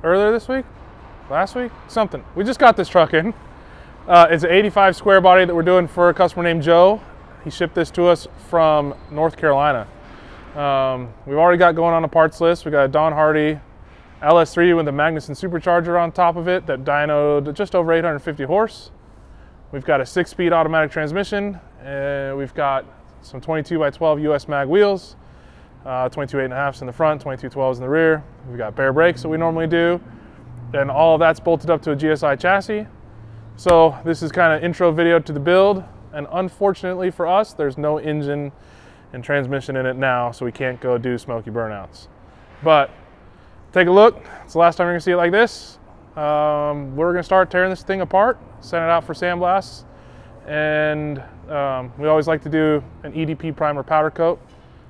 earlier this week, last week, something. We just got this truck in. It's an 85 square body that we're doing for a customer named Joe. He shipped this to us from North Carolina. We've already got going on a parts list. We got a Don Hardy LS3 with a Magnuson supercharger on top of it that dynoed just over 850 horse. We've got a 6-speed automatic transmission, and we've got some 22x12 US mag wheels, 22 8.5s in the front, 22 12s in the rear. We've got bare brakes that we normally do, and all of that's bolted up to a Gsi chassis. So this is kind of intro video to the build, and unfortunately for us, there's no engine and transmission in it now, so we can't go do smoky burnouts. But take a look. It's the last time you're gonna see it like this. We're gonna start tearing this thing apart, send it out for sandblasts, and we always like to do an EDP primer powder coat.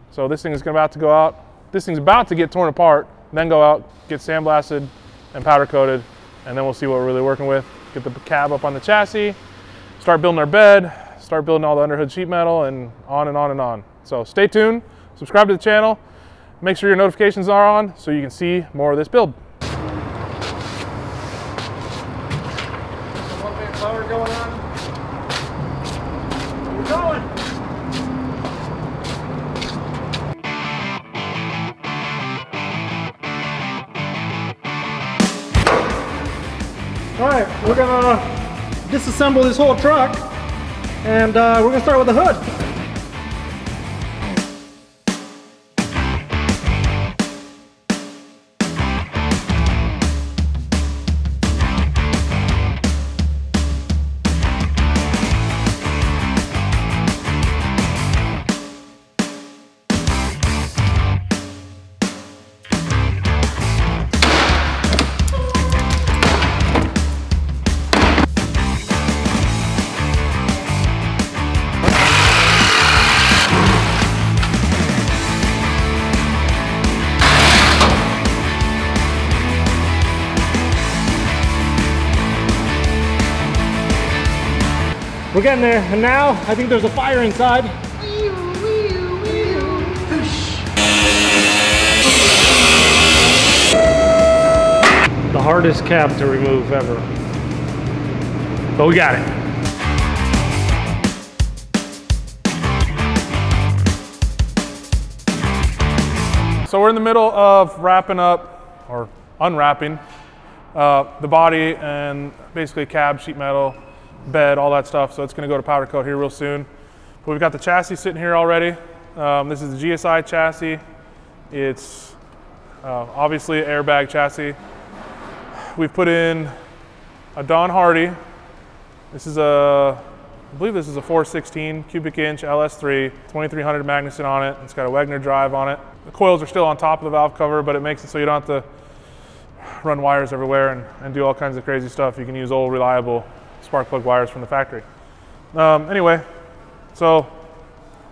So this thing is about to go out. This thing's about to get torn apart, then go out, get sandblasted and powder coated, and then we'll see what we're really working with. Get the cab up on the chassis, start building our bed, start building all the underhood sheet metal, and on and on and on. So stay tuned, subscribe to the channel, make sure your notifications are on so you can see more of this build. Power going on. We're going. All right, we're gonna disassemble this whole truck, and we're gonna start with the hood. We're getting there, and now I think there's a fire inside. The hardest cab to remove ever, but we got it. So we're in the middle of wrapping up, or unwrapping, the body and basically cab, sheet metal, bed, all that stuff. So it's going to go to powder coat here real soon. But we've got the chassis sitting here already. This is the Gsi chassis. It's obviously an airbag chassis. We've put in a Don Hardy. This is I believe this is a 416 cubic inch LS3, 2300 Magnuson on it. It's got a Wagner drive on it. The coils are still on top of the valve cover, but it makes it so you don't have to run wires everywhere and do all kinds of crazy stuff. You can use old, reliable spark plug wires from the factory. Anyway, so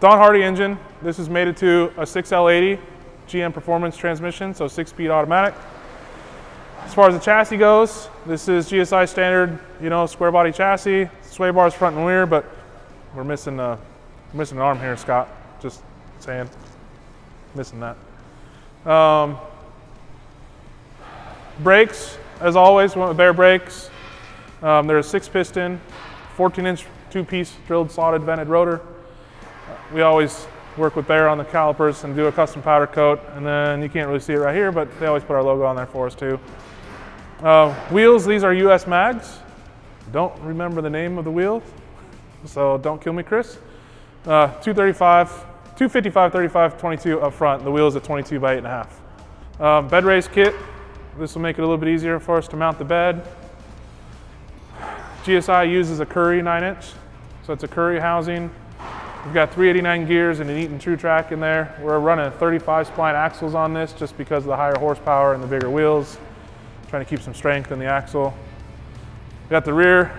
Don Hardy engine. This is mated to a 6L80 GM Performance transmission, so 6-speed automatic. As far as the chassis goes, this is Gsi standard, you know, square body chassis, sway bars front and rear, but we're missing an arm here, Scott. Just saying, missing that. Brakes, as always, we went with bare brakes. They're a 6-piston, 14-inch 2-piece drilled, slotted, vented rotor. We always work with bare on the calipers and do a custom powder coat, and then you can't really see it right here, but they always put our logo on there for us too. Wheels, these are US mags. Don't remember the name of the wheels, so don't kill me, Chris. 255, 35, 22 up front. The wheel's at 22 by 8.5. Bed raise kit. This will make it a little bit easier for us to mount the bed. Gsi uses a Curry 9-inch, so it's a Curry housing. We've got 389 gears and an Eaton True Track in there. We're running 35 spline axles on this just because of the higher horsepower and the bigger wheels. Trying to keep some strength in the axle. We've got the rear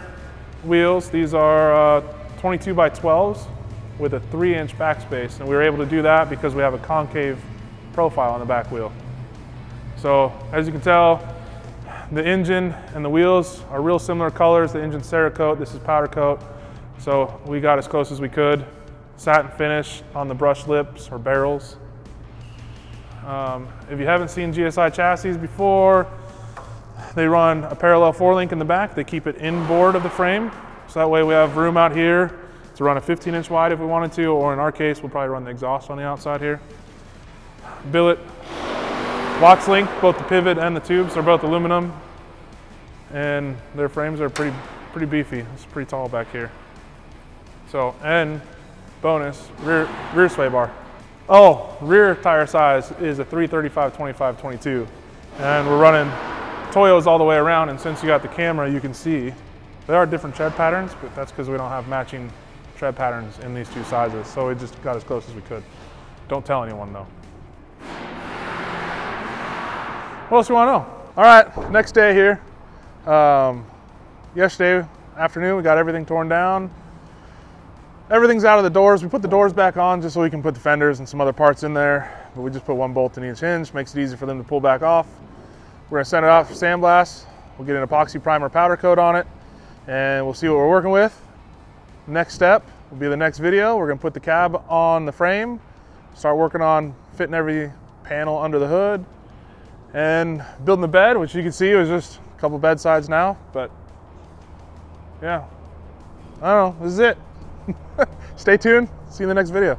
wheels. These are 22 by 12s with a 3-inch backspace, and we were able to do that because we have a concave profile on the back wheel. So as you can tell, the engine and the wheels are real similar colors. The engine's Cerakote, this is powder coat. So we got as close as we could. Satin finish on the brush lips or barrels. If you haven't seen Gsi chassis before, They run a parallel 4-link in the back. They keep it inboard of the frame. So that way we have room out here to run a 15-inch wide if we wanted to, or in our case, we'll probably run the exhaust on the outside here. Billet, box link, both the pivot and the tubes are both aluminum, and their frames are pretty beefy. It's pretty tall back here. So, and bonus, rear sway bar. Oh, rear tire size is a 335, 25, 22. And we're running Toyos all the way around, and since you got the camera, you can see there are different tread patterns, but that's because we don't have matching tread patterns in these two sizes. So we just got as close as we could. Don't tell anyone though. What else do you want to know? All right, next day here. Yesterday afternoon, we got everything torn down. Everything's out of the doors. We put the doors back on just so we can put the fenders and some other parts in there. But we just put one bolt in each hinge, makes it easy for them to pull back off. We're gonna send it off for sandblast. We'll get an epoxy primer powder coat on it, and we'll see what we're working with. Next step will be the next video. We're gonna put the cab on the frame, start working on fitting every panel under the hood, and building the bed, which you can see was just a couple bed sides now, but yeah, I don't know, this is it. Stay tuned, see you in the next video.